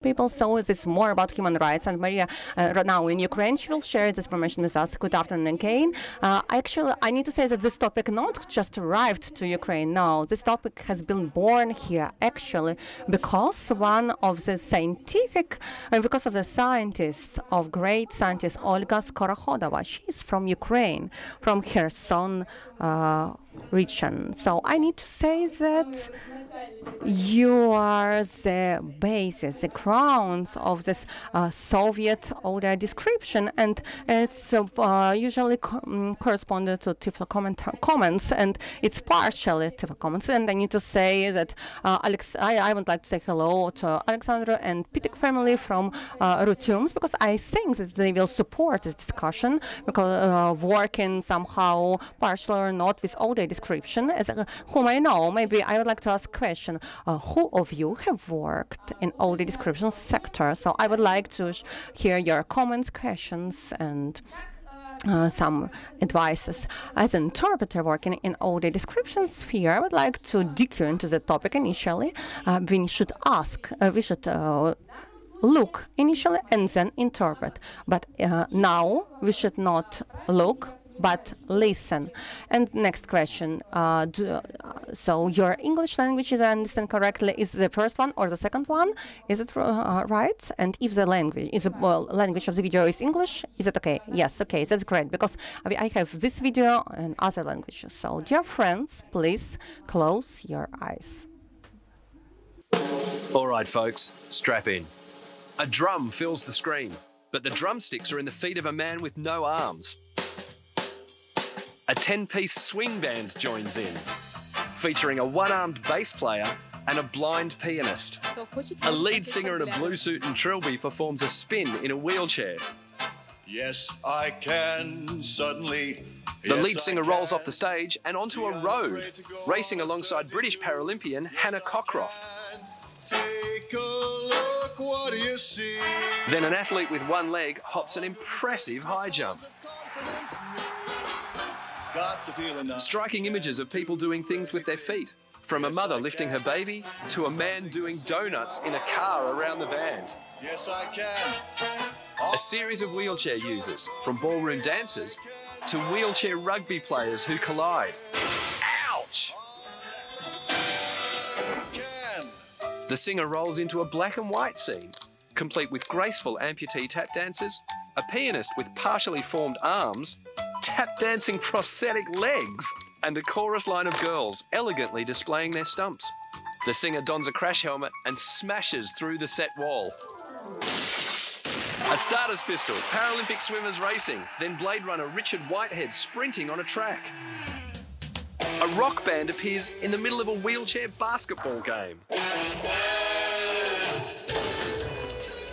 people, so this is more about human rights. And Mariia, right now in Ukraine, she will share this information with us. Good afternoon again. Actually, I need to say that this topic not just arrived to Ukraine. No, this topic has been born here, actually, because one of the because of the scientists, of great scientist Olga Skorohodova. She is from Ukraine, from Kherson region. So I need to say that you are the basis, the grounds of this Soviet order description, and it's usually corresponded to Tiflo comments, and it's partially Tiflo comments. And I need to say that I would like to say hello to Alexandra and Pitek family from Rutums, because I think that they will support this discussion, because working somehow partially or not with order description, as whom I know. Maybe I would like to ask a question. Who of you have worked in all the description sector? So I would like to hear your comments, questions, and some advices. As an interpreter working in all the description sphere, I would like to dig into the topic initially. We should look initially and then interpret. But now we should not look, but listen. And next question. So your English language, if I understand correctly, is the first one or the second one? Is it right? And if the language is language of the video is English, is it okay? Yes, okay, that's great, because I have this video in other languages. So dear friends, please close your eyes. All right, folks, strap in. A drum fills the screen, but the drumsticks are in the feet of a man with no arms. A 10-piece swing band joins in, featuring a one-armed bass player and a blind pianist. A lead singer in a blue suit and trilby performs a spin in a wheelchair. Yes, I can suddenly. The lead singer rolls off the stage and onto a road, racing alongside British Paralympian Hannah Cockcroft. Take a look, what do you see? Then an athlete with one leg hops an impressive high jump. Striking images of people doing things with their feet, from a mother lifting her baby to a man doing donuts in a car around the band. Yes, I can. A series of wheelchair users, from ballroom dancers to wheelchair rugby players who collide. Ouch! The singer rolls into a black and white scene, complete with graceful amputee tap dancers, a pianist with partially formed arms, tap dancing prosthetic legs, and a chorus line of girls elegantly displaying their stumps. The singer dons a crash helmet and smashes through the set wall. A starter's pistol, Paralympic swimmers racing, then Blade Runner Richard Whitehead sprinting on a track. A rock band appears in the middle of a wheelchair basketball game.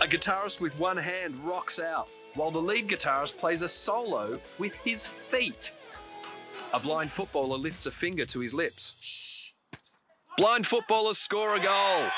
A guitarist with one hand rocks out, while the lead guitarist plays a solo with his feet. A blind footballer lifts a finger to his lips. Blind footballers score a goal.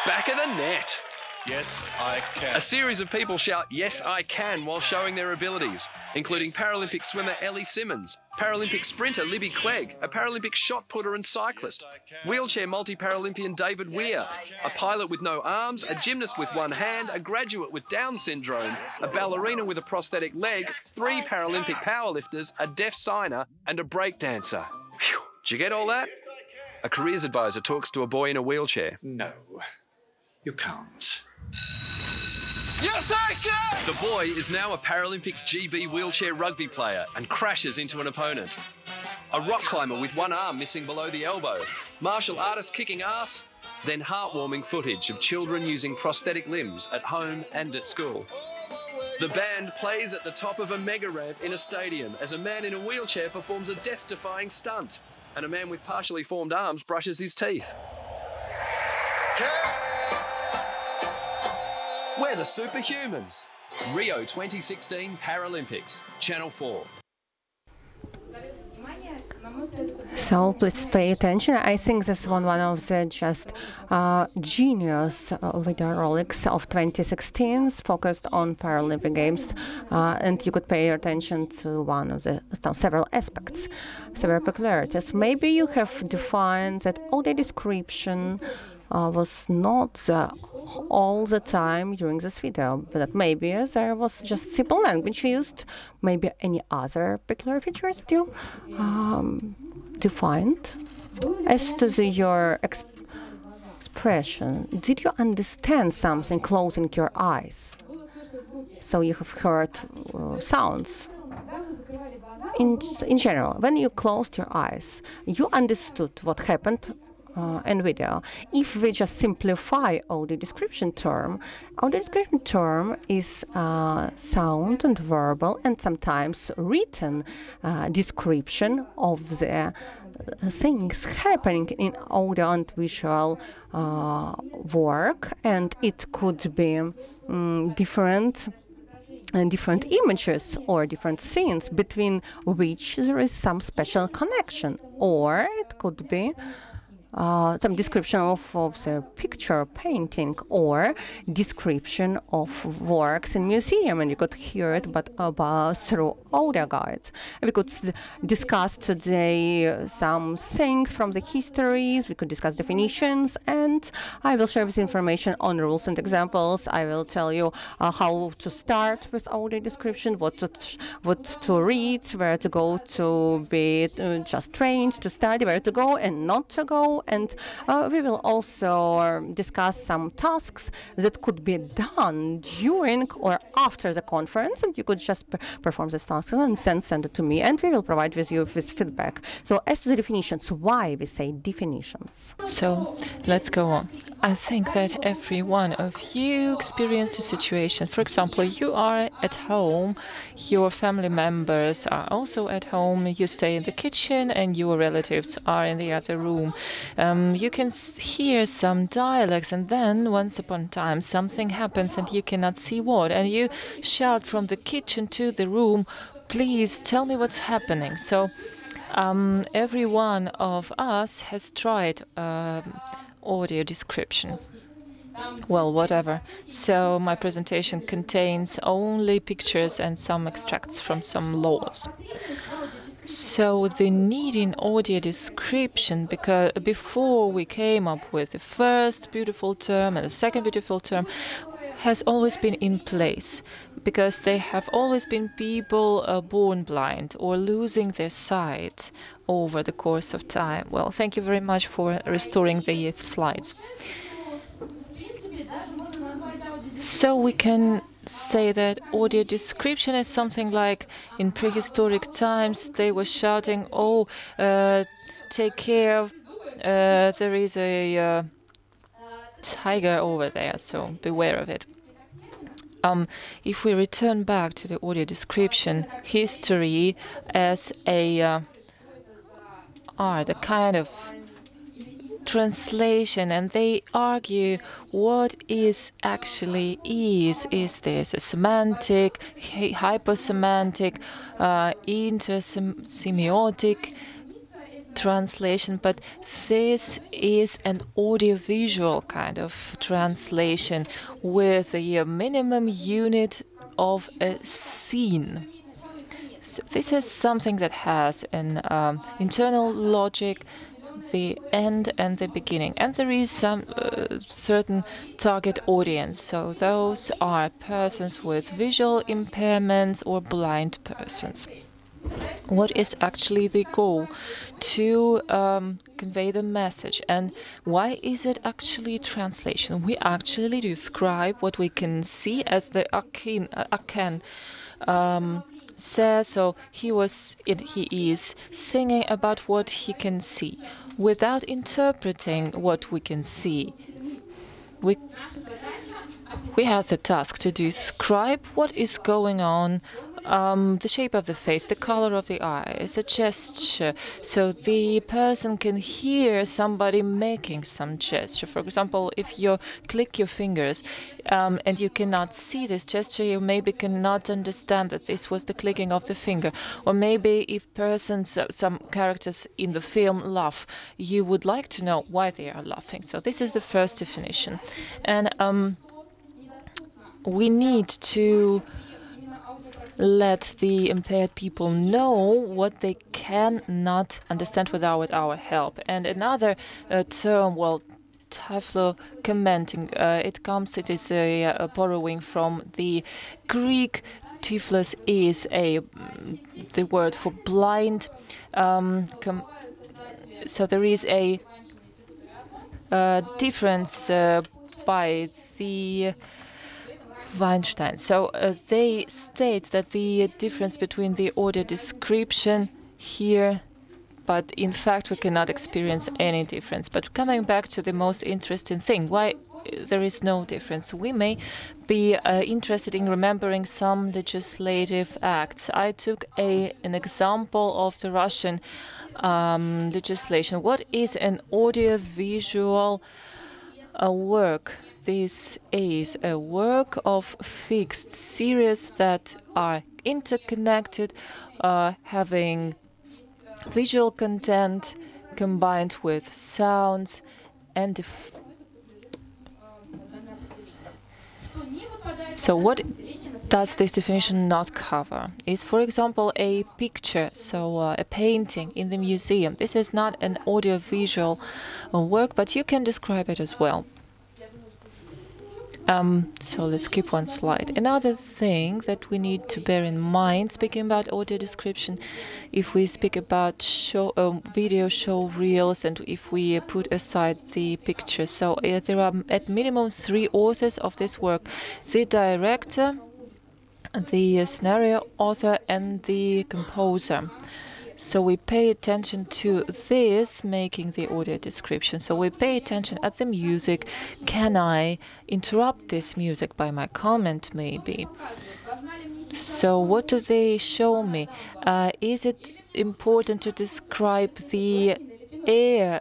Back of the net. Yes, I can. A series of people shout, "Yes, I can," while showing their abilities, including Paralympic swimmer Ellie Simmons, Paralympic sprinter Libby Clegg, a Paralympic shot putter and cyclist, wheelchair multi-Paralympian David Weir, a pilot with no arms, a gymnast with one hand, a graduate with Down syndrome, a ballerina with a prosthetic leg, 3 Paralympic powerlifters, a deaf signer, and a breakdancer. Phew, did you get all that? A careers advisor talks to a boy in a wheelchair. No, you can't. Yes, I can! The boy is now a Paralympics GB wheelchair rugby player and crashes into an opponent. A rock climber with one arm missing below the elbow. Martial artists kicking ass. Then heartwarming footage of children using prosthetic limbs at home and at school. The band plays at the top of a mega ramp in a stadium as a man in a wheelchair performs a death-defying stunt. And a man with partially formed arms brushes his teeth. We're the Superhumans. Rio 2016 Paralympics, Channel 4. So please pay attention. I think this is one of the just genius video rolics of 2016 focused on Paralympic Games, and you could pay attention to one of the several aspects, several peculiarities. Maybe you have defined that audio description was not all the time during this video, but maybe there was just simple language used, maybe any other peculiar features that you defined. As to your expression, did you understand something closing your eyes? So you have heard sounds. In general, when you closed your eyes, you understood what happened in video. If we just simplify audio description term is sound and verbal and sometimes written description of the things happening in audio and visual work, and it could be different images or different scenes between which there is some special connection, or it could be some description of the picture painting or description of works in museum, and you could hear it about through audio guides. We could discuss today some things from the histories, we could discuss definitions, and I will share this information on rules and examples. I will tell you how to start with audio description, what to read, where to go to be just trained, to study, where to go and not to go. And we will also discuss some tasks that could be done during or after the conference, and you could just perform these tasks and send it to me, and we will provide with you with feedback. So as to the definitions, why we say definitions? So let's go on. I think that every one of you experienced a situation. For example, you are at home, your family members are also at home, you stay in the kitchen and your relatives are in the other room. You can hear some dialects, and then once upon a time something happens and you cannot see what, and you shout from the kitchen to the room, please tell me what's happening. So every one of us has tried audio description. Well, whatever. So my presentation contains only pictures and some extracts from some laws. So the need in audio description, because before we came up with the first beautiful term and the second beautiful term, has always been in place, because there have always been people born blind or losing their sight over the course of time. Well, thank you very much for restoring the slides. So we can say that audio description is something like in prehistoric times they were shouting, oh, take care, there is a tiger over there, so beware of it. If we return back to the audio description history as a kind of translation, and they argue what is actually is this a semantic, hypersemantic, intersemiotic translation, but this is an audiovisual kind of translation with a minimum unit of a scene. So this is something that has an internal logic, the end and the beginning, and there is some certain target audience. So those are persons with visual impairments or blind persons. What is actually the goal? To convey the message. And why is it actually translation? We actually describe what we can see, as the Aken says. So he is singing about what he can see, without interpreting what we can see. We have the task to describe what is going on, the shape of the face, the color of the eyes, a gesture, so the person can hear somebody making some gesture. For example, if you click your fingers and you cannot see this gesture, you maybe cannot understand that this was the clicking of the finger. Or maybe if some characters in the film laugh, you would like to know why they are laughing. So this is the first definition. And we need to let the impaired people know what they cannot understand without our help. And another term, well, Typhlo commenting. It is a borrowing from the Greek. Typhlos is the word for blind. So there is a difference by the Weinstein. So they state that the difference between the audio description here, but in fact we cannot experience any difference. But coming back to the most interesting thing, why there is no difference. We may be interested in remembering some legislative acts. I took an example of the Russian legislation. What is an audiovisual work? This is a work of fixed series that are interconnected, having visual content combined with sounds and so what does this definition not cover? Is, for example, a picture, so a painting in the museum. This is not an audiovisual work, but you can describe it as well. So let's skip one slide. Another thing that we need to bear in mind, speaking about audio description, if we speak about video show reels and if we put aside the picture. So there are at minimum 3 authors of this work: the director, the scenario author, and the composer. So we pay attention to this, making the audio description. So we pay attention at the music. Can I interrupt this music by my comment, maybe? So what do they show me? Is it important to describe the ear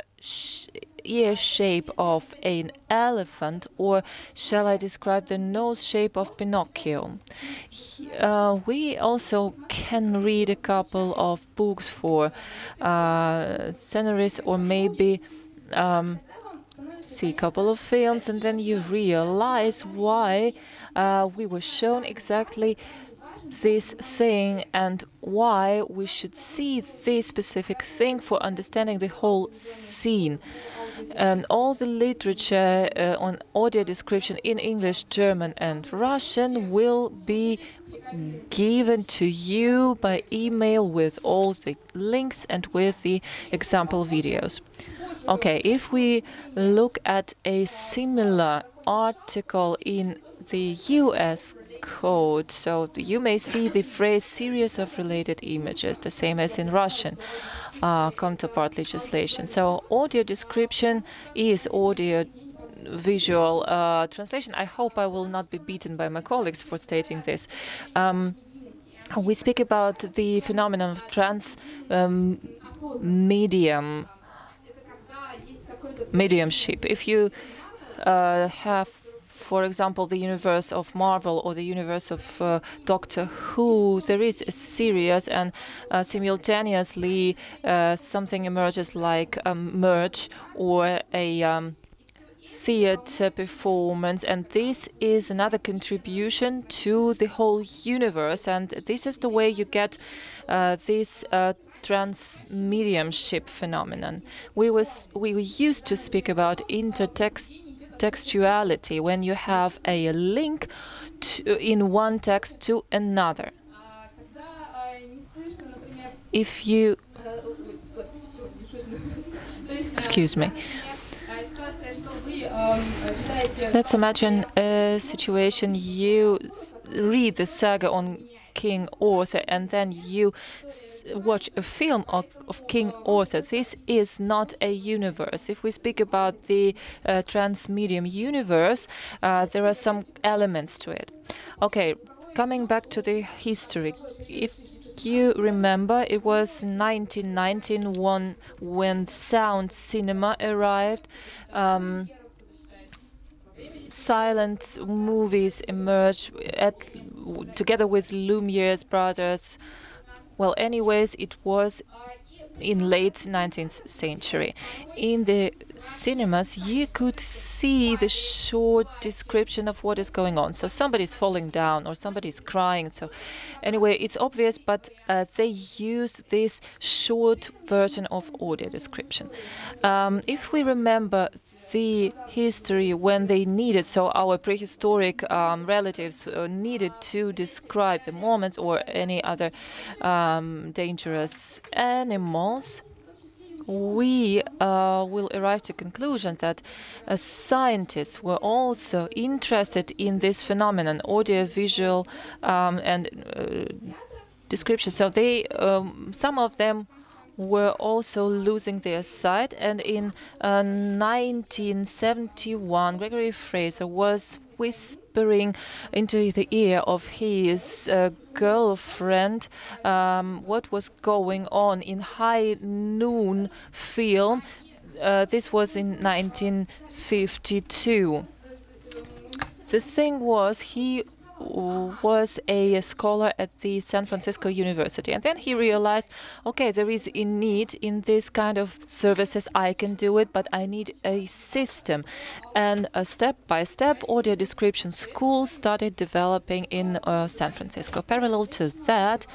shape of an elephant, or shall I describe the nose shape of Pinocchio? We also can read a couple of books for scenaries, or maybe see a couple of films, and then you realize why we were shown exactly this thing and why we should see this specific thing for understanding the whole scene. And all the literature on audio description in English, German, and Russian will be given to you by email with all the links and with the example videos. Okay, if we look at a similar article in the US code, so you may see the phrase series of related images, the same as in Russian counterpart legislation. So audio description is audio visual translation. I hope I will not be beaten by my colleagues for stating this. We speak about the phenomenon of mediumship. If you have, for example, the universe of Marvel or the universe of Doctor Who, there is a series, and simultaneously something emerges like a merge or a theater performance, and this is another contribution to the whole universe, and this is the way you get this transmediumship phenomenon. We used to speak about intertextuality, when you have a link in one text to another. If you excuse me. Let's imagine a situation: you read the saga on King Arthur and then you watch a film of King Arthur. This is not a universe. If we speak about the transmedium universe, there are some elements to it. Okay, coming back to the history. If you remember, it was 1919 when sound cinema arrived. Silent movies emerged together with Lumiere's brothers. Well, anyways, it was in late 19th century. In the cinemas, you could see the short description of what is going on. So somebody's falling down or somebody's crying. So anyway, it's obvious, but they use this short version of audio description. If we remember the history when they needed, so our prehistoric relatives needed to describe the moments or any other dangerous animals, we will arrive to conclusion that scientists were also interested in this phenomenon, audiovisual and description. So they, some of them were also losing their sight, and in 1971, Gregory Fraser was whispering into the ear of his girlfriend what was going on in High Noon film. This was in 1952. The thing was, he was a scholar at the San Francisco University, and then he realized, okay, there is a need in this kind of services. I can do it, but I need a system. And a step-by-step audio description school started developing in San Francisco. Parallel to that,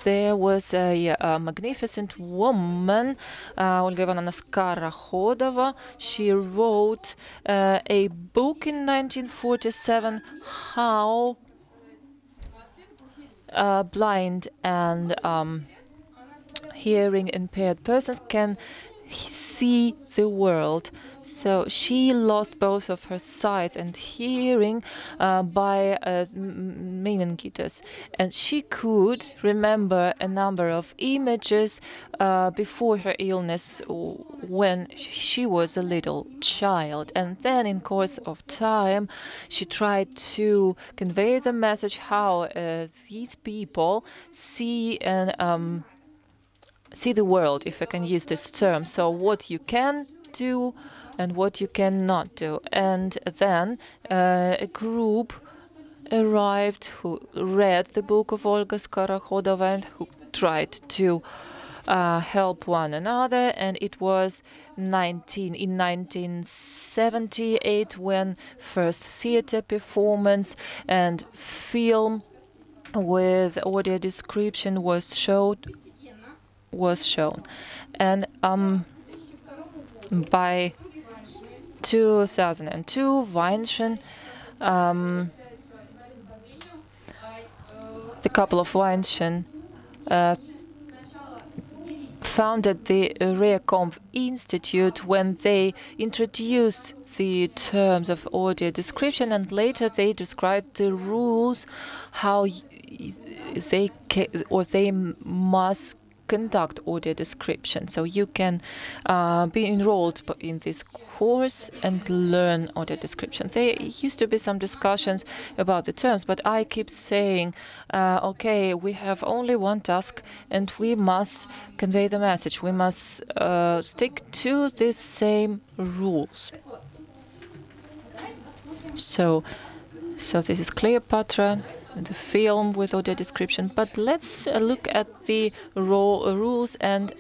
there was a magnificent woman, Olga Ivanovna Skorohodova. She wrote a book in 1947, how blind and hearing impaired persons can see the world. So she lost both of her sight and hearing by meningitis, and she could remember a number of images before her illness when she was a little child. And then in course of time she tried to convey the message how these people see and see the world, if I can use this term. So what you can do and what you cannot do. And then a group arrived who read the book of Olga Skorohodova and who tried to help one another. And it was in 1978 when first theater performance and film with audio description was shown. And by 2002, Weinschen, the couple of Weinschen founded the UTICamp Institute when they introduced the terms of audio description, and later they described the rules how they must conduct audio description. So you can be enrolled in this course and learn audio description. There used to be some discussions about the terms, but I keep saying, okay, we have only one task and we must convey the message. We must stick to the same rules. So this is Cleopatra, the film with audio description, but let's look at the rules and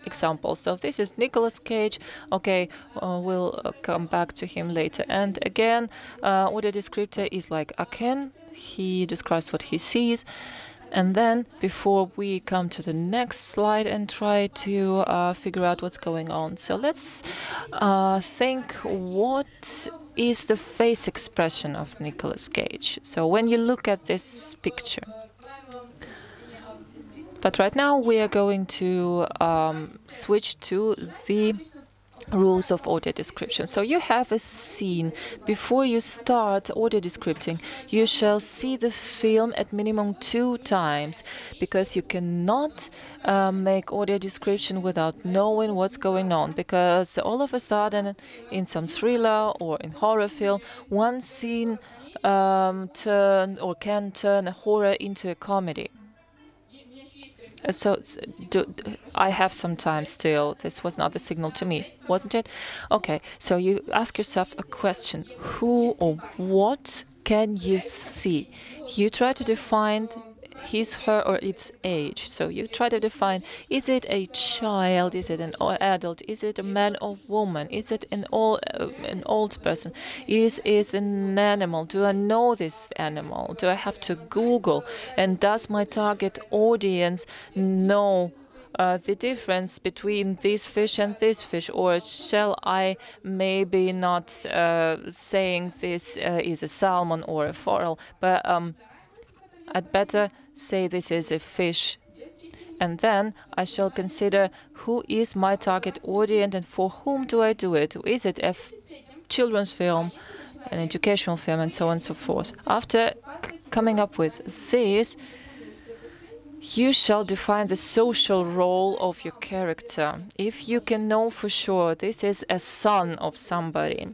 examples. So this is Nicolas Cage. Okay, we'll come back to him later. And again, audio descriptor is like Aken. He describes what he sees. And then, before we come to the next slide and try to figure out what's going on, so let's think what is the face expression of Nicolas Cage. So when you look at this picture. But right now we are going to switch to the rules of audio description. So you have a scene. Before you start audio descripting, you shall see the film at minimum 2 times, because you cannot make audio description without knowing what's going on, because all of a sudden in some thriller or in horror film, one scene can turn a horror into a comedy. So I have some time still. This was not the signal to me, wasn't it? Okay, so you ask yourself a question. Who or what can you see? You try to define his, her, or its age. So you try to define, is it a child, is it an adult, is it a man or woman, is it an old person, is it an animal, do I know this animal, do I have to Google, and does my target audience know the difference between this fish and this fish, or shall I maybe not saying this is a salmon or a coral, but I'd better say this is a fish. And then I shall consider who is my target audience and for whom do I do it. Is it a children's film, an educational film, and so on and so forth. After coming up with this, you shall define the social role of your character. If you can know for sure this is a son of somebody,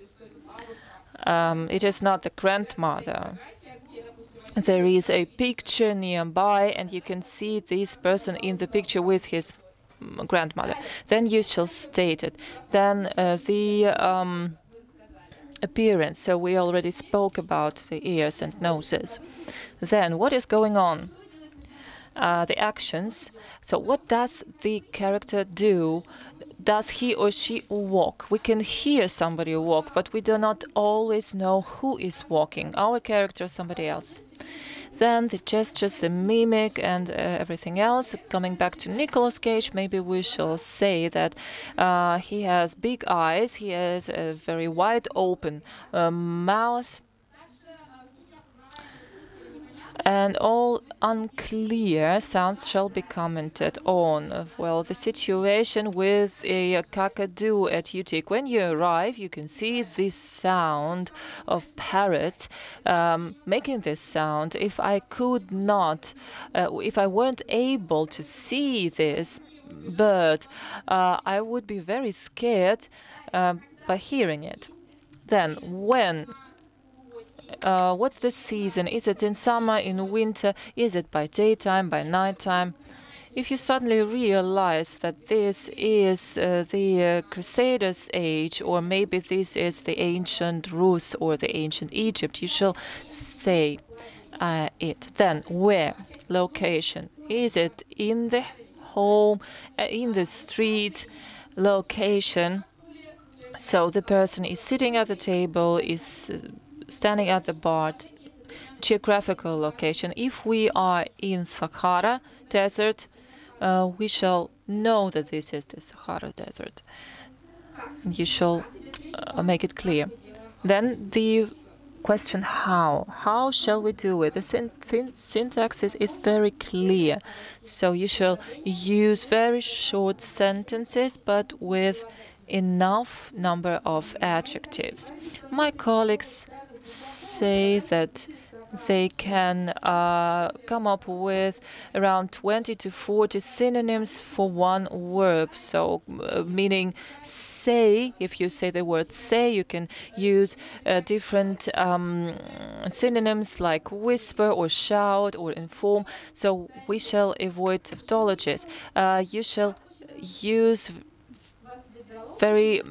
it is not the grandmother. There is a picture nearby and you can see this person in the picture with his grandmother. Then you shall state it. Then the appearance. So we already spoke about the ears and noses. Then what is going on? The actions. So what does the character do? Does he or she walk? We can hear somebody walk, but we do not always know who is walking, our character or somebody else. Then the gestures, the mimic, and everything else. Coming back to Nicolas Cage, maybe we shall say that he has big eyes, he has a very wide open mouth, and all unclear sounds shall be commented on. Well, the situation with a kakadu at UTIC. When you arrive, you can see this sound of parrot making this sound. If I could not, if I weren't able to see this bird, I would be very scared by hearing it. Then, when what's the season? Is it in summer, in winter? Is it by daytime, by nighttime? If you suddenly realize that this is the Crusaders' age, or maybe this is the ancient Rus or the ancient Egypt, you shall say it. Then, where? Location. Is it in the home, in the street? Location. So the person is sitting at the table, is standing at the bar. Geographical location. If we are in Sahara Desert, we shall know that this is the Sahara Desert. You shall make it clear. Then the question how. How shall we do it? The syntax is very clear. So you shall use very short sentences, but with enough number of adjectives. My colleagues say that they can come up with around 20 to 40 synonyms for one verb. So meaning say, if you say the word say, you can use different synonyms like whisper or shout or inform. So we shall avoid tautologies. You shall use very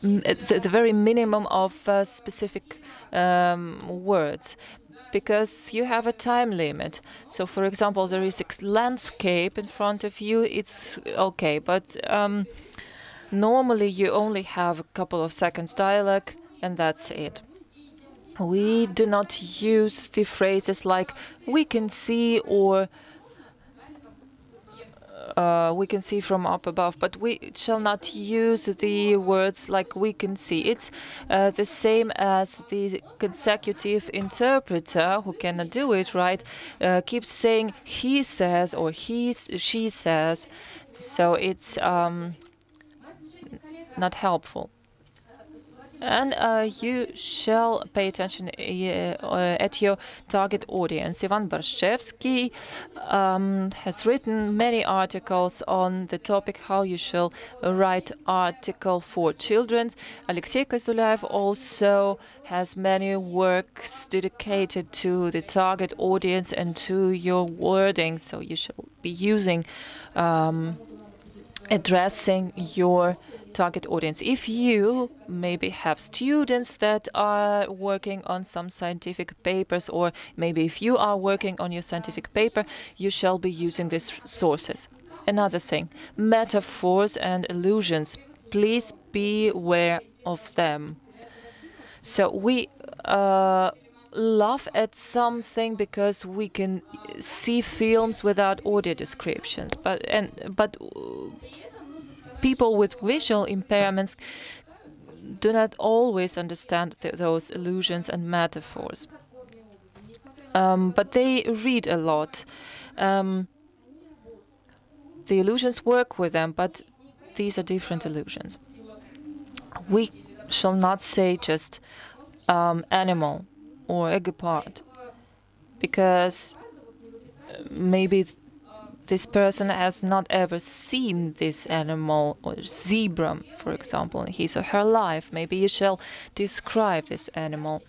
the very minimum of specific words, because you have a time limit. So, for example, there is a landscape in front of you, it's okay, but normally you only have a couple of seconds dialogue, and that's it. We do not use the phrases like we can see or we can see from up above, but we shall not use the words like we can see. It's the same as the consecutive interpreter who cannot do it right, keeps saying he says or she says, so it's not helpful. And you shall pay attention at your target audience. Ivan Barshchevsky has written many articles on the topic how you shall write article for children. Alexei Kozulev also has many works dedicated to the target audience and to your wording. So you shall be using addressing your target audience. If you maybe have students that are working on some scientific papers, or maybe if you are working on your scientific paper, you shall be using these sources. Another thing, metaphors and allusions. Please be aware of them. So we laugh at something because we can see films without audio descriptions, but people with visual impairments do not always understand those allusions and metaphors. But they read a lot. The allusions work with them, but these are different allusions. We shall not say just animal or a guepard, because maybe this person has not ever seen this animal, or zebra, for example, in his or her life. Maybe you shall describe this animal.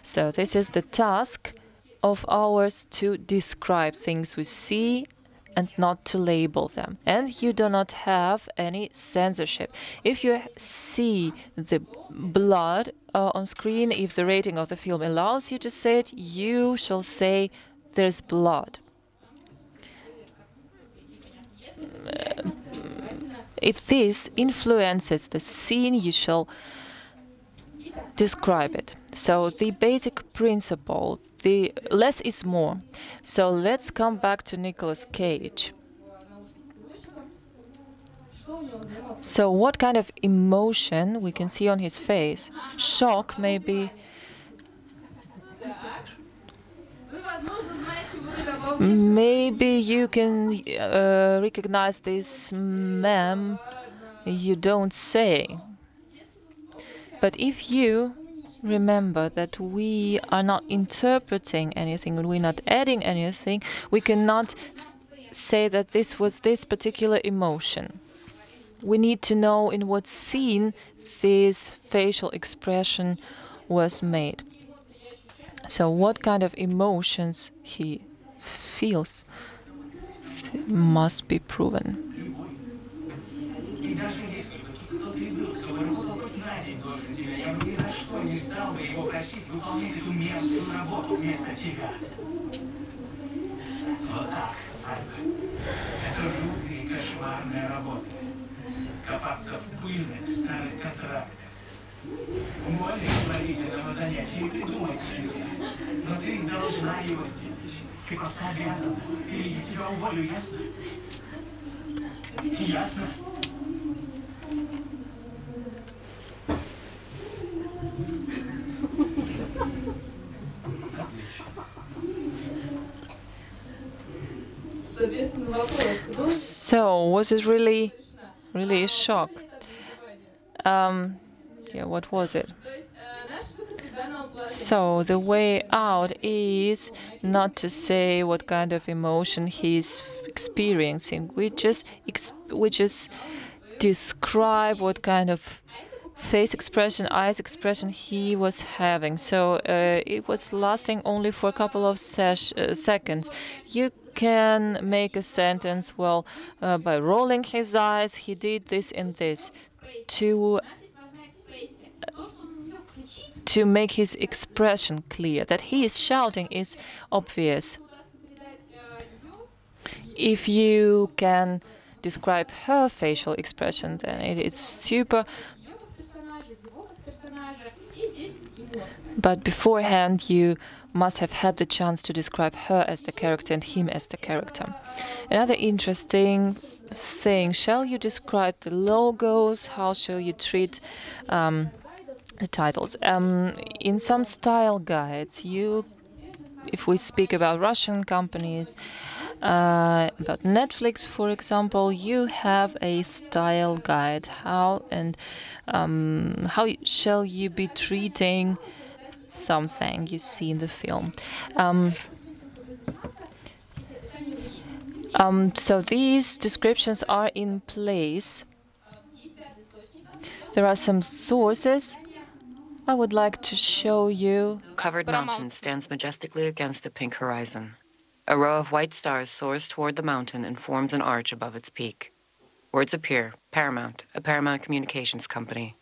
So this is the task of ours, to describe things we see and not to label them. And you do not have any censorship. If you see the blood on screen, if the rating of the film allows you to say it, you shall say there's blood. If this influences the scene, you shall describe it. So the basic principle, the less is more. So let's come back to Nicolas Cage. So what kind of emotion we can see on his face? Shock, maybe. Maybe you can recognize this meme, you don't say. But if you remember that we are not interpreting anything, we're not adding anything, we cannot say that this was this particular emotion. We need to know in what scene this facial expression was made. So what kind of emotions he feels must be proven. Копаться в пыльных старых контрактах. Уволить предварительного занятия и придумать нельзя. Но ты должна его сделать. Ты просто обязана. Или я тебя уволю, ясно? Ясно? So, was it really a shock? Yeah, what was it? So, the way out is not to say what kind of emotion he's experiencing. We just describe what kind of face expression, eyes expression he was having. So, it was lasting only for a couple of seconds. You can make a sentence, well, by rolling his eyes, he did this and this, to make his expression clear. That he is shouting is obvious. If you can describe her facial expression, then it is super. But beforehand, you must have had the chance to describe her as the character and him as the character. Another interesting thing, shall you describe the logos? How shall you treat the titles? In some style guides, if we speak about Russian companies, about Netflix, for example, you have a style guide. How shall you be treating something you see in the film? So these descriptions are in place. There are some sources I would like to show you. Covered mountain stands majestically against a pink horizon. A row of white stars soars toward the mountain and forms an arch above its peak. Words appear. Paramount, a Paramount Communications company.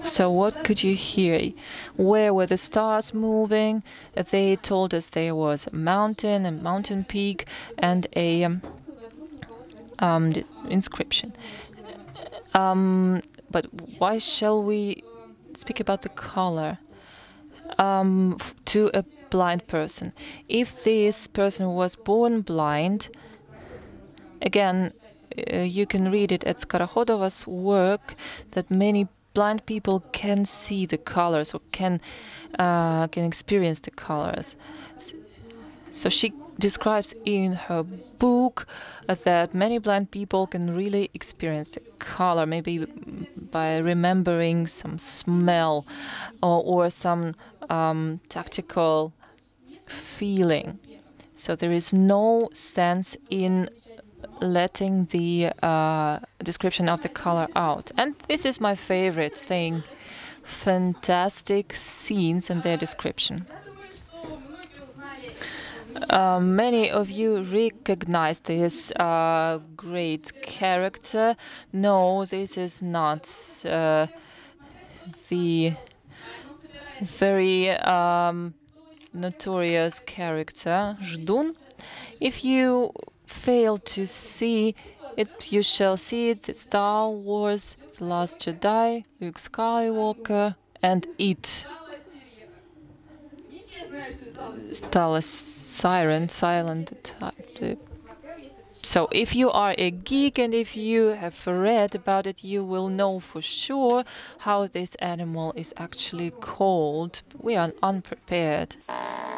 So what could you hear? Where were the stars moving? They told us there was a mountain peak, and a inscription. But why shall we speak about the color to a blind person? If this person was born blind, again, you can read it at Skorohodova's work that many blind people can see the colors or can experience the colors. So she describes in her book that many blind people can really experience the color, maybe by remembering some smell or some tactical feeling. So there is no sense in letting the description of the color out. And this is my favorite thing. Fantastic scenes and their description. Many of you recognize this great character. No, this is not the very notorious character, Ждун. If you fail to see it, you shall see it. Star Wars, The Last Jedi, Luke Skywalker, and It. Starless Siren, silent. So if you are a geek and if you have read about it, you will know for sure how this animal is actually called. We are unprepared.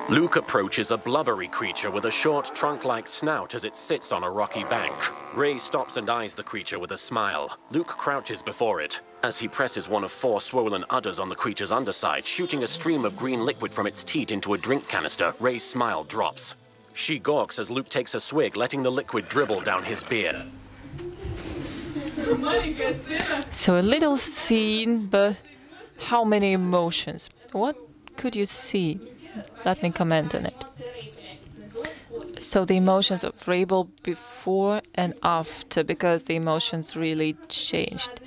Luke approaches a blubbery creature with a short trunk-like snout as it sits on a rocky bank. Ray stops and eyes the creature with a smile. Luke crouches before it. As he presses one of 4 swollen udders on the creature's underside, shooting a stream of green liquid from its teat into a drink canister, Ray's smile drops. She gawks as Luke takes a swig, letting the liquid dribble down his beard. So a little scene, but how many emotions? What could you see? Let me comment on it. So the emotions of Rabel before and after, because the emotions really changed.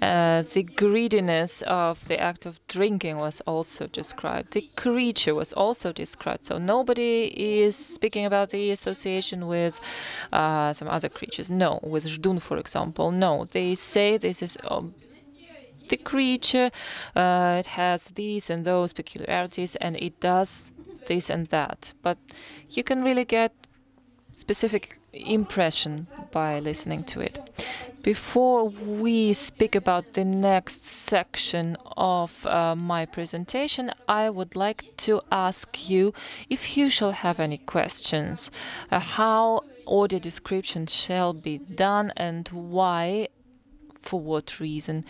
The greediness of the act of drinking was also described. The creature was also described. So nobody is speaking about the association with some other creatures. No, with Ždun, for example. No, they say this is the creature. It has these and those peculiarities, and it does this and that, but you can really get specific impression by listening to it. Before we speak about the next section of my presentation, I would like to ask you if you shall have any questions, how audio description shall be done and why, for what reason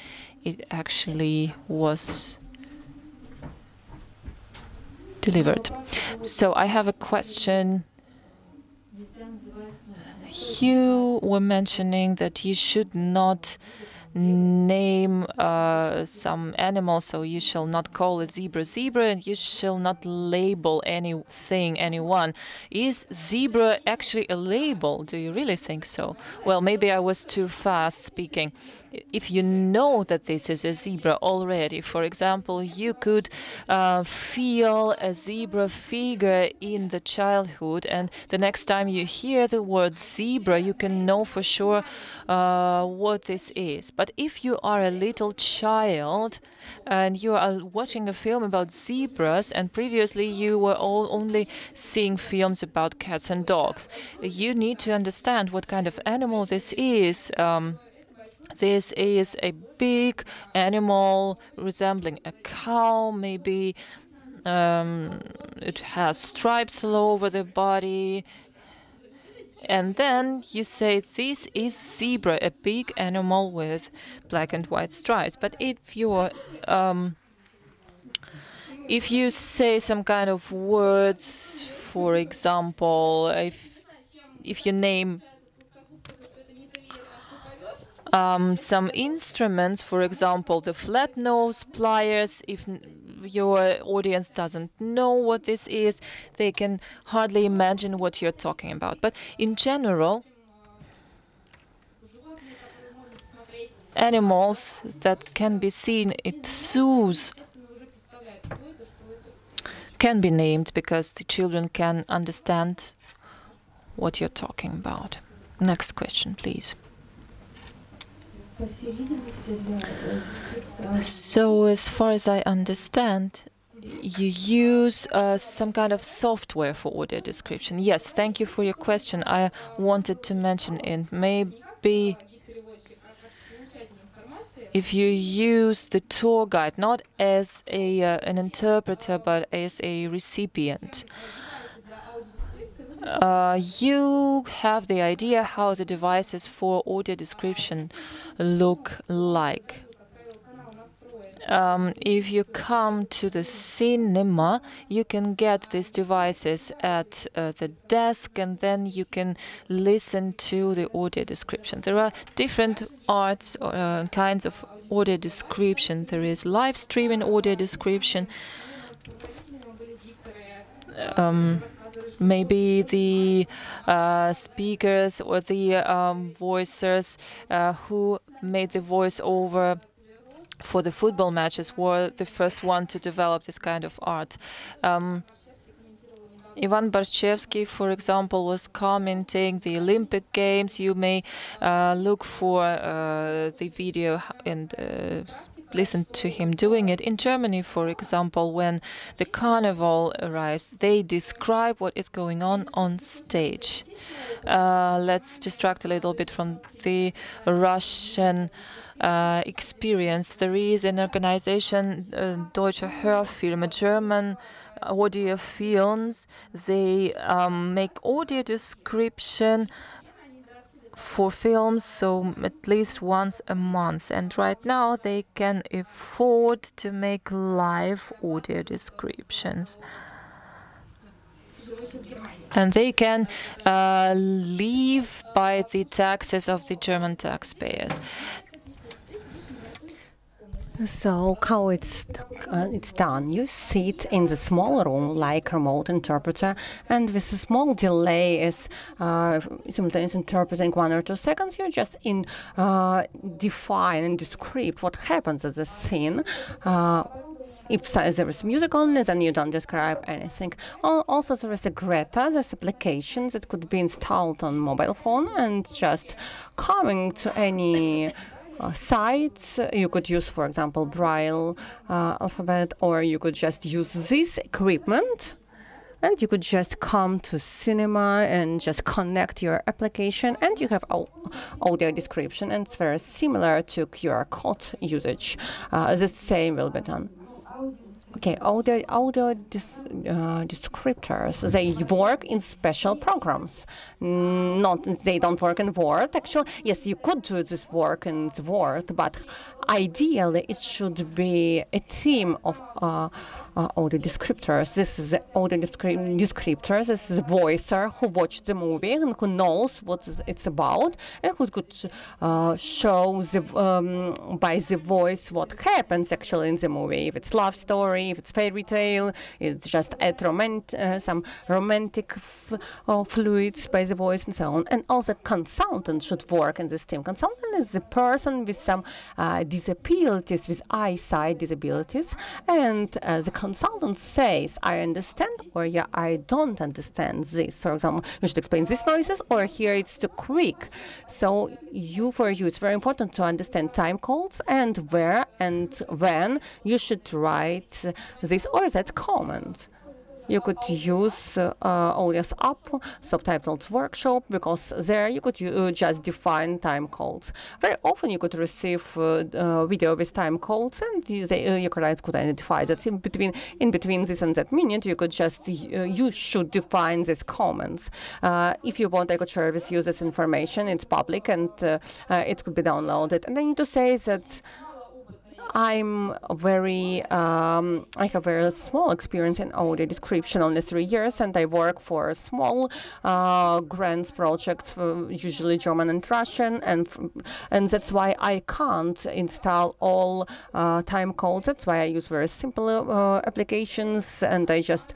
it actually was delivered. So I have a question. You were mentioning that you should not name some animal, so you shall not call a zebra zebra, and you shall not label anything, anyone. Is zebra actually a label? Do you really think so? Well, maybe I was too fast speaking. If you know that this is a zebra already, for example, you could feel a zebra figure in the childhood, and the next time you hear the word zebra, you can know for sure what this is. But if you are a little child and you are watching a film about zebras, and previously you were only seeing films about cats and dogs, you need to understand what kind of animal this is. This is a big animal resembling a cow, maybe. It has stripes all over the body. And then you say, this is zebra, a big animal with black and white stripes. But if you say some kind of words, for example, if you name some instruments, for example, the flat nose pliers, if your audience doesn't know what this is, they can hardly imagine what you're talking about. But in general, animals that can be seen, zoos can be named because the children can understand what you're talking about. Next question, please. So, as far as I understand, you use some kind of software for audio description. Yes, thank you for your question. I wanted to mention it. Maybe if you use the tour guide not as an interpreter but as a recipient, you have the idea how the devices for audio description look like. If you come to the cinema, you can get these devices at the desk, and then you can listen to the audio description. There are different arts kinds of audio description. There is live streaming audio description. Maybe the speakers or the voicers who made the voiceover for the football matches were the first one to develop this kind of art. Ivan Barchevsky, for example, was commenting the Olympic Games. You may look for the video and listen to him doing it. In Germany, for example, when the carnival arrives, they describe what is going on stage. Let's distract a little bit from the Russian experience. There is an organization, Deutsche Hörfilme, German audio films. They make audio description for films, so at least once a month. And right now they can afford to make live audio descriptions. And they can live by the taxes of the German taxpayers. So how it's done? You sit in the small room like remote interpreter, and with a small delay is simultaneous interpreting 1 or 2 seconds. You just define and describe what happens at the scene. If there is music only, then you don't describe anything. Also, there is a Greta, this application that could be installed on mobile phone, and just coming to any sites. You could use, for example, Braille alphabet, or you could just use this equipment, and you could just come to cinema and just connect your application, and you have audio description, and it's very similar to QR code usage. The same will be done. Okay, audio descriptors, they work in special programs. They don't work in Word, actually. Yes, you could do this work in Word, but ideally it should be a team of audio descriptors. This is the audio descriptors. This is a voicer who watched the movie and who knows what it's about, and who could show by the voice what happens actually in the movie. If it's love story, if it's fairy tale, it's just some romantic fluids by the voice and so on. And also consultant should work in this team. Consultant is the person with some disabilities, with eyesight disabilities, and the consultant says, I understand, or yeah, I don't understand this. For example, you should explain these noises, or here it's too quick. So for you, it's very important to understand time codes and where and when you should write this or that comment. You could use Audios app, subtitled workshop, because there you could just define time codes. Very often you could receive video with time codes, and your clients could identify that in between this and that minute, you could just you should define these comments. If you want, I could share with you this information. It's public, and it could be downloaded. And I need to say that I have very small experience in audio description, only 3 years, and I work for small grants projects, usually German and Russian, and that's why I can't install all time codes. That's why I use very simple applications, and I just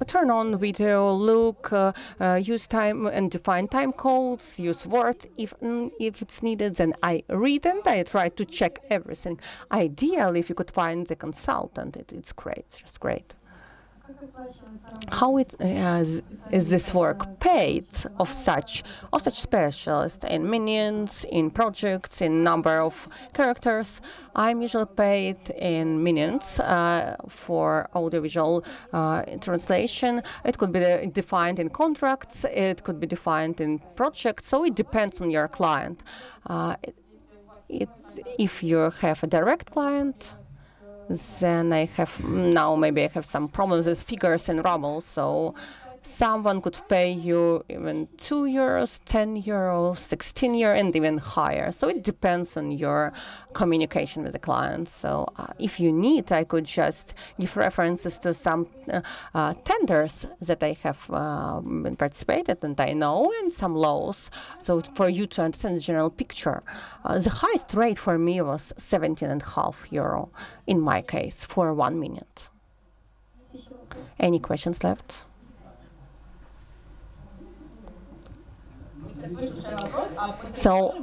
turn on video, look, use time and define time codes, use Word if it's needed. Then I read and I try to check everything. Ideally, if you could find the consultant, it's great, it's just great. How is this work paid of such specialists in minutes, in projects, in number of characters? I'm usually paid in minutes for audiovisual translation. It could be defined in contracts, it could be defined in projects, so it depends on your client. If you have a direct client, then maybe I have some problems with figures and rubles, so someone could pay you even €2, €10, 16 euros, and even higher. So it depends on your communication with the client. So if you need, I could just give references to some tenders that I have participated and I know, and some laws. So for you to understand the general picture, the highest rate for me was €17.5 in my case for 1 minute. Any questions left? So,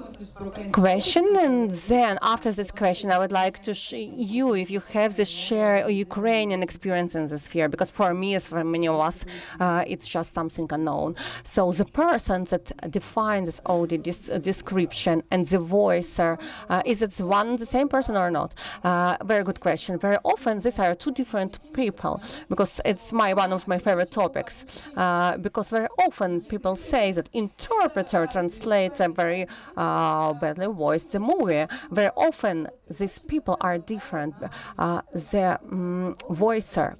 question, and then after this question, I would like to you, if you have the share a Ukrainian experience in this sphere, because for me, as for many of us, it's just something unknown. So the person that defines this audio description and the voicer, is it the same person or not? Very good question. Very often, these are two different people, because it's one of my favorite topics. Because very often people say that interpreter translates a very badly voiced the movie. Very often these people are different. The voicer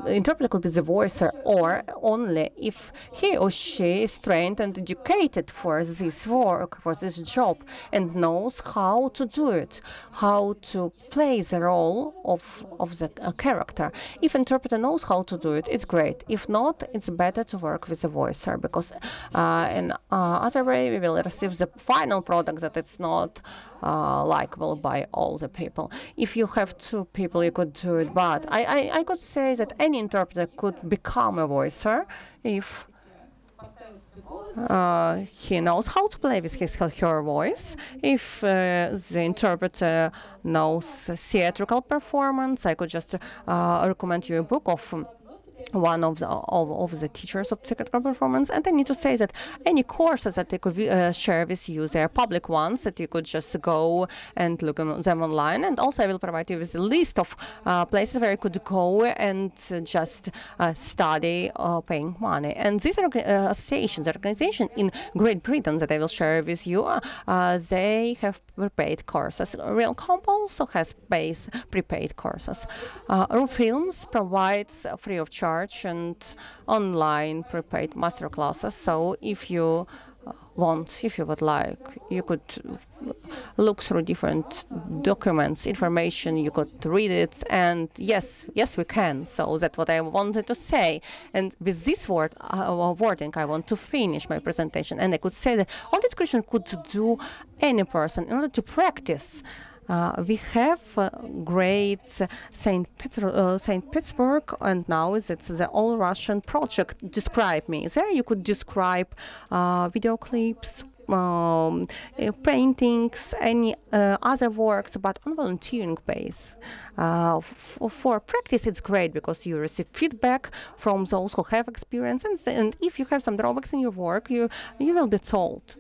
interpreter could be the voicer, or only if he or she is trained and educated for this work, for this job, and knows how to do it, how to play the role of the character. If interpreter knows how to do it, it's great. If not, it's better to work with a voicer, because in other way we will receive the final product that it's not likable by all the people. If you have two people, you could do it, but I could say that any interpreter could become a voicer if he knows how to play with his or her voice. If the interpreter knows theatrical performance, I could just recommend you a book of one of the teachers of theatrical performance. And I need to say that any courses that they could share with you, they are public ones that you could just go and look them online. And also I will provide you with a list of places where you could go and just study paying money. And these organizations in Great Britain that I will share with you, they have prepaid courses. Real Comp also has prepaid courses. Films provides free of charge and online prepaid master classes. So if you would like, you could look through different documents, information, you could read it, and yes, we can. So that's what I wanted to say. And with this wording, I want to finish my presentation. And I could say that all this question could do any person in order to practice. We have great St. Petersburg, and now it's the all-Russian project Describe Me. There you could describe video clips, paintings, any other works, but on volunteering base. For practice, it's great because you receive feedback from those who have experience, and if you have some drawbacks in your work, you will be told.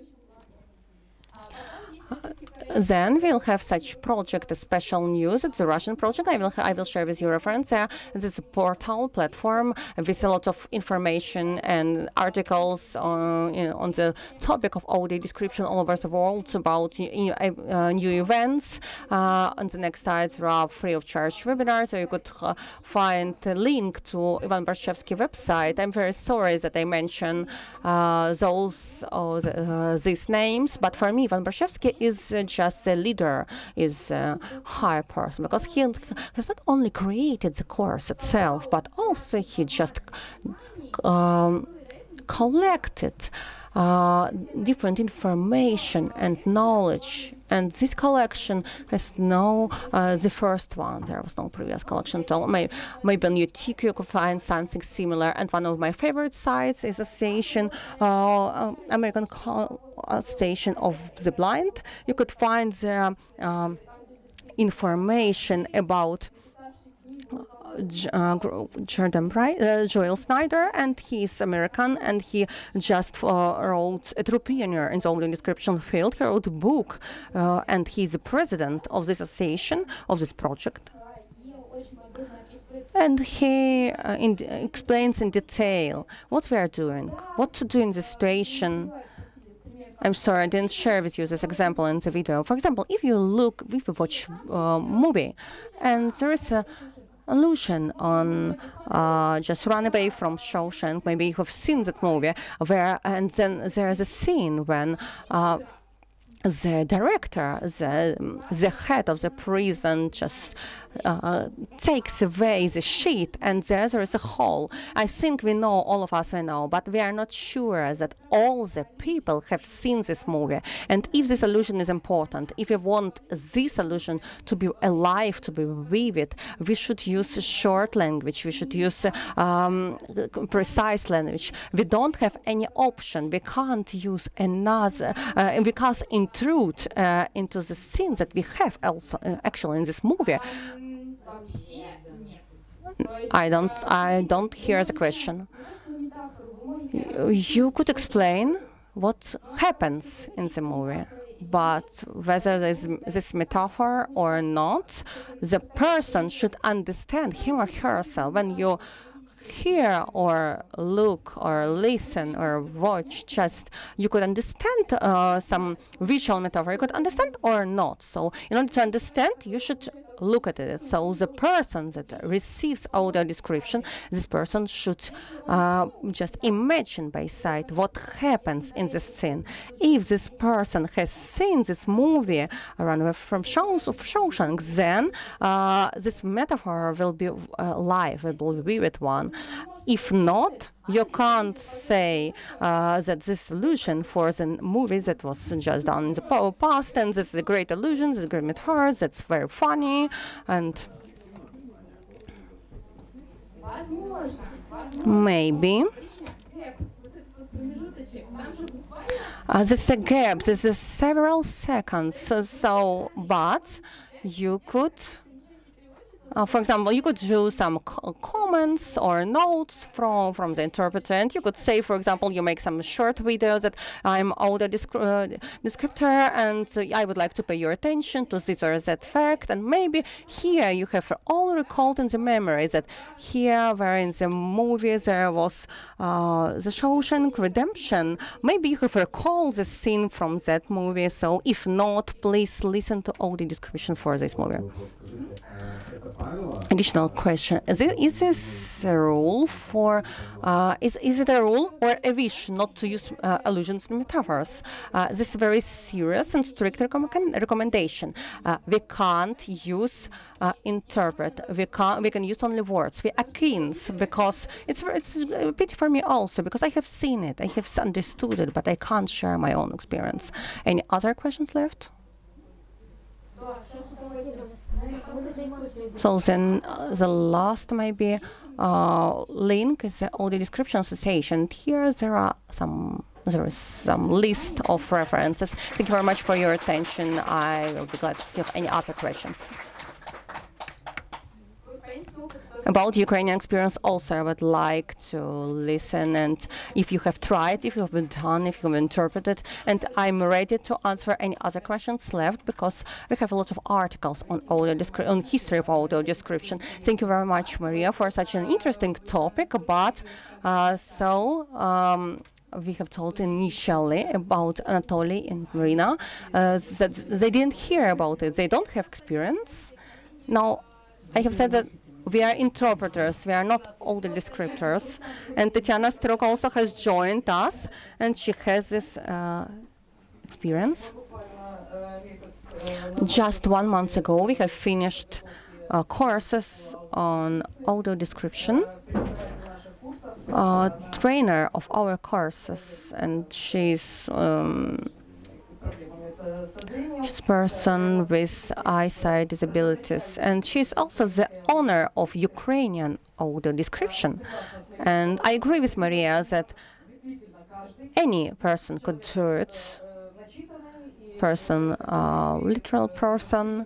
Then we'll have such project, a special news. It's a Russian project. I will share with you reference there. It's a portal platform with a lot of information and articles on the topic of audio description all over the world about new events. On the next slide, there are free of charge webinars, so you could find a link to Ivan Barshchevsky website. I'm very sorry that I mentioned these names, but for me, Ivan Barshchevsky is just a leader, is a high person, because he has not only created the course itself, but also he just collected different information and knowledge. And this collection has no, the first one, there was no previous collection at all. Maybe on UTIC you could find something similar. And one of my favorite sites is Association, American Association of the Blind. You could find there information about Joel Schneider, and he's American, and he just wrote a true pioneer in the audio description field. He wrote a book, and he's the president of this association, of this project. And he explains in detail what we are doing, what to do in this situation. I'm sorry, I didn't share with you this example in the video. For example, if you watch a movie, and there is a allusion on Just Run Away from Shawshank. Maybe you have seen that movie, and then there's a scene when the director, the head of the prison, just takes away the sheet, and there is a hole. I think we know, all of us we know, but we are not sure that all the people have seen this movie. And if this illusion is important, if we want this illusion to be alive, to be vivid, we should use short language, we should use precise language. We don't have any option. We can't use another, because intrude into the scene that we have also actually in this movie. I don't hear the question. You could explain what happens in the movie, but whether there's this metaphor or not, the person should understand, him or herself. When you hear or look or listen or watch, just you could understand some visual metaphor, you could understand or not. So in order to understand, you should look at it. So the person that receives audio description, this person should just imagine by sight what happens in the scene. If this person has seen this movie, Run Away from Shawshank, then this metaphor will be live, it will be vivid one. If not, you can't say that this illusion for the movie that was just done in the past, and this is a great illusion, this is a great metaphor, that's very funny, and maybe there's a gap, this is several seconds, but you could for example, you could do some comments or notes from the interpreter, and you could say, for example, you make some short videos that I'm audio descriptor, and I would like to pay your attention to this or that fact, and maybe here you have all recalled in the memory that here, where in the movie there was the Shawshank Redemption, maybe you have recalled the scene from that movie. So if not, please listen to audio description for this movie. Additional question: Is this a rule for? Is it a rule or a wish not to use allusions and metaphors? This is a very serious and strict recommendation. We can't use interpret. We can use only words. We akin, because it's a pity for me also, because I have seen it, I have understood it, but I can't share my own experience. Any other questions left? So then the last maybe link is the audio description association. Here there is some list of references. Thank you very much for your attention. I will be glad if you have any other questions. About Ukrainian experience also, I would like to listen, and if you have tried, if you have been done, if you have interpreted, and I'm ready to answer any other questions left, because we have a lot of articles on history of audio description. Thank you very much, Mariia, for such an interesting topic. But we have told initially about Anatoly and Marina that they didn't hear about it. They don't have experience. Now, I have said that we are interpreters, we are not audio descriptors. And Tatiana Strok also has joined us, and she has this experience. Just 1 month ago, we have finished courses on audio description. trainer of our courses, and she's person with eyesight disabilities, and she's also the owner of Ukrainian audio description. And I agree with Mariia that any person could do it. Person, literal person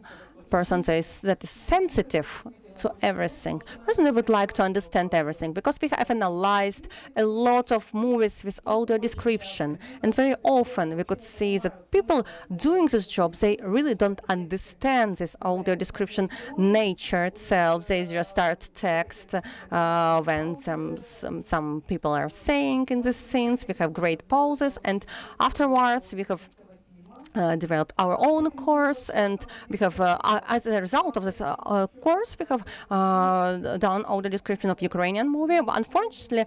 that is sensitive to everything. Personally, would like to understand everything, because we have analyzed a lot of movies with audio description, and very often we could see that people doing this job, they really don't understand this audio description nature itself. They just start text when some people are saying in the scenes. We have great pauses, and afterwards we have developed our own course, and we have, as a result of this course, we have done all the description of Ukrainian movie. But unfortunately,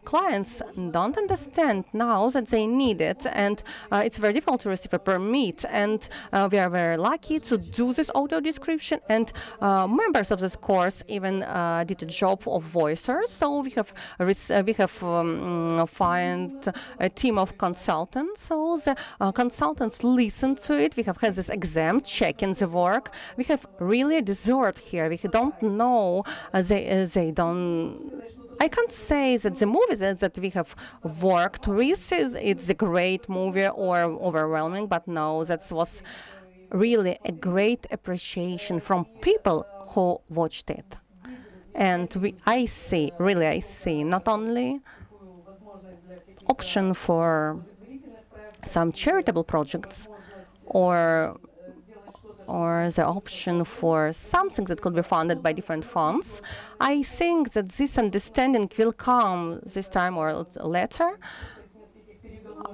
clients don't understand now that they need it, and it's very difficult to receive a permit. And we are very lucky to do this audio description, and members of this course even did a job of voicers. So we have find a team of consultants. So the consultants listen to it. We have had this exam, checking the work. We have really dessert here. We don't know, they don't. I can't say that the movies that we have worked with, it's a great movie or overwhelming, but no, that was really a great appreciation from people who watched it. And I see not only option for some charitable projects or the option for something that could be funded by different funds. I think that this understanding will come this time or later.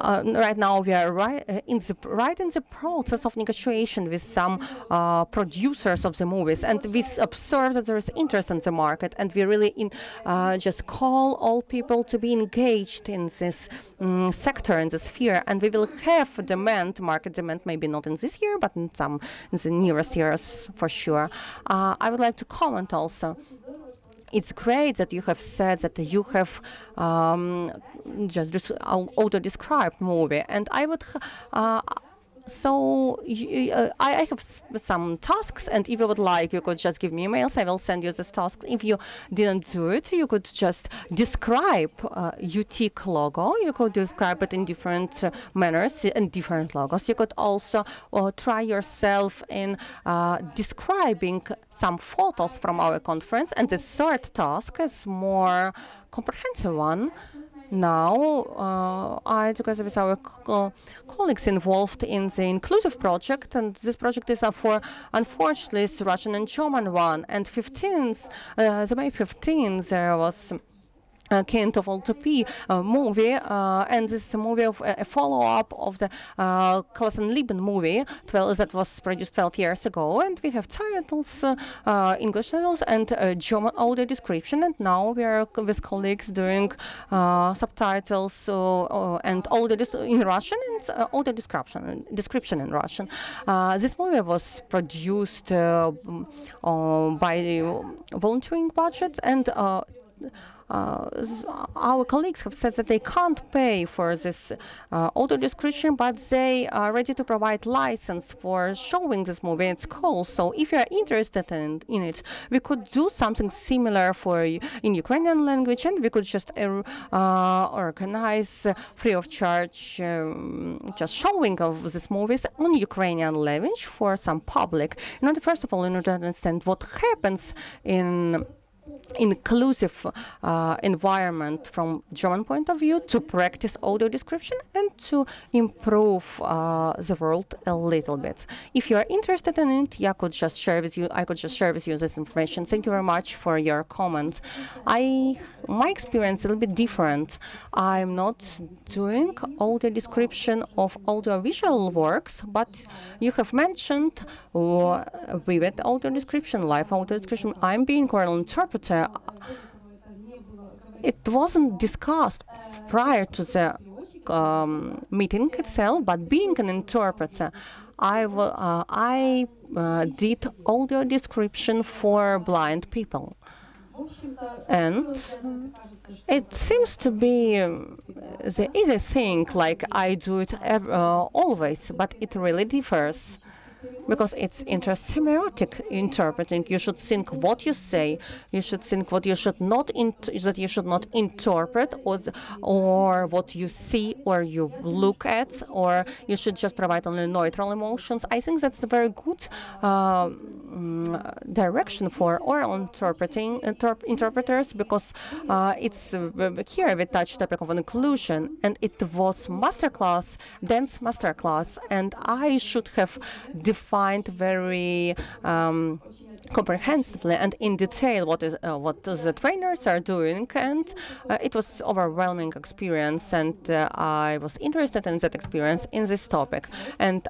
Right now, we are right in the process of negotiation with some producers of the movies, and we observe that there is interest in the market, and we really just call all people to be engaged in this sector, in this sphere, and we will have demand, market demand, maybe not in this year, but in the nearest years for sure. I would like to comment also. It's great that you have said that you have just auto-described movie, and I would. So I have some tasks, and if you would like, you could just give me emails. I will send you these tasks. If you didn't do it, you could just describe UTIC logo. You could describe it in different manners and different logos. You could also try yourself in describing some photos from our conference. And the third task is more comprehensive one. Now, together with our colleagues involved in the inclusive project, and this project is for, unfortunately, it's Russian and German one. And the May 15th, there was Kind of Utopia movie, and this is a movie of a follow-up of the Klassen-Lieben movie that was produced 12 years ago, and we have titles, English titles, and German audio description, and now we are with colleagues doing subtitles and audio in Russian and audio description in Russian. This movie was produced by the volunteering budget, and our colleagues have said that they can't pay for this audio description, but they are ready to provide license for showing this movie at school. So if you are interested in it, we could do something similar in Ukrainian language, and we could just organize free of charge just showing of these movies on Ukrainian language for some public. First of all, in order to understand what happens in inclusive environment from German point of view, to practice audio description and to improve the world a little bit. If you are interested in it, I could just share with you this information. Thank you very much for your comments. My experience is a little bit different. I'm not doing audio description of audiovisual works, but you have mentioned vivid audio description, live audio description. I'm being oral interpreter. It wasn't discussed prior to the meeting itself, but being an interpreter, I did audio description for blind people. And it seems to be the easy thing, like I do it always, but it really differs. Because it's intersemiotic interpreting. You should think what you say. You should think what you should not that you should not interpret, or what you see or you look at, or you should just provide only neutral emotions. I think that's a very good direction for oral interpreters, because it's here we touch topic of inclusion, and it was masterclass, dance masterclass, and I should have defined very comprehensively and in detail what the trainers are doing, and it was overwhelming experience, and I was interested in that experience in this topic. And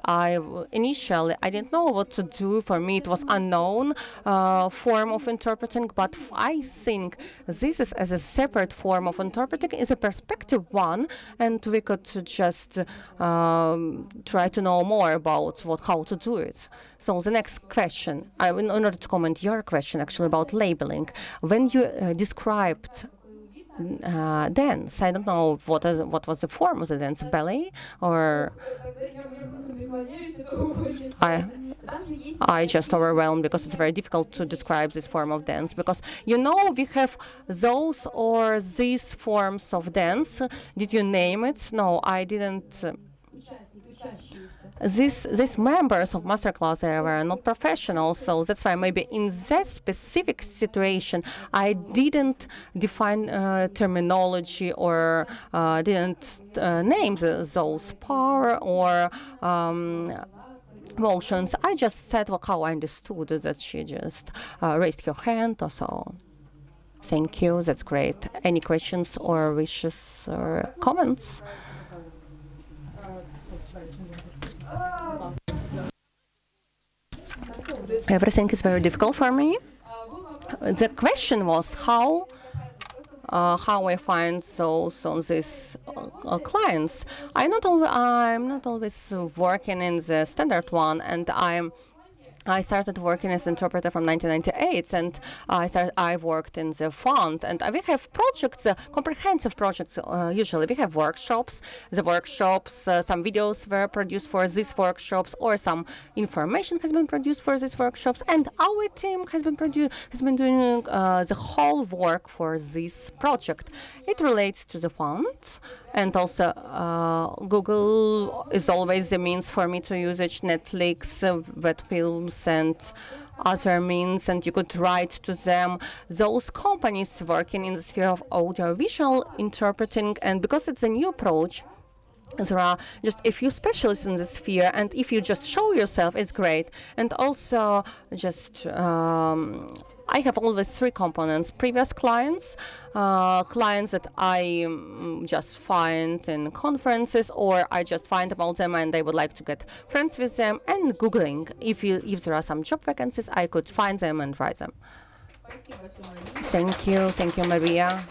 initially I didn't know what to do. For me it was unknown form of interpreting, but I think this is as a separate form of interpreting, is a perspective one, and we could just try to know more about how to do it. So the next question, in order to comment your question actually about labeling, when you described dance, I don't know what was the form of the dance, ballet, or I just overwhelmed, because it's very difficult to describe this form of dance, because we have those or these forms of dance. Did you name it? No, I didn't. These members of masterclass were not professionals, so that's why maybe in that specific situation I didn't define terminology, or didn't name those power or motions. I just said how I understood that she just raised her hand or so. Thank you, that's great. Any questions or wishes or comments? Everything is very difficult for me. The question was how I find those on these clients. I'm not always working in the standard one, and I started working as interpreter from 1998, and I worked in the fund, and we have projects, comprehensive projects. Usually we have workshops. The workshops, some videos were produced for these workshops, or some information has been produced for these workshops, and our team has been doing the whole work for this project. It relates to the fund, and also Google is always the means for me to use it, Netflix, web films, and other means, and you could write to them. Those companies working in the sphere of audiovisual interpreting, and because it's a new approach, there are just a few specialists in this sphere, and if you just show yourself, it's great. And also just I have always three components: previous clients, clients that I just find in conferences, or I just find about them and they would like to get friends with them, and Googling. If there are some job vacancies, I could find them and write them. Thank you, Mariia.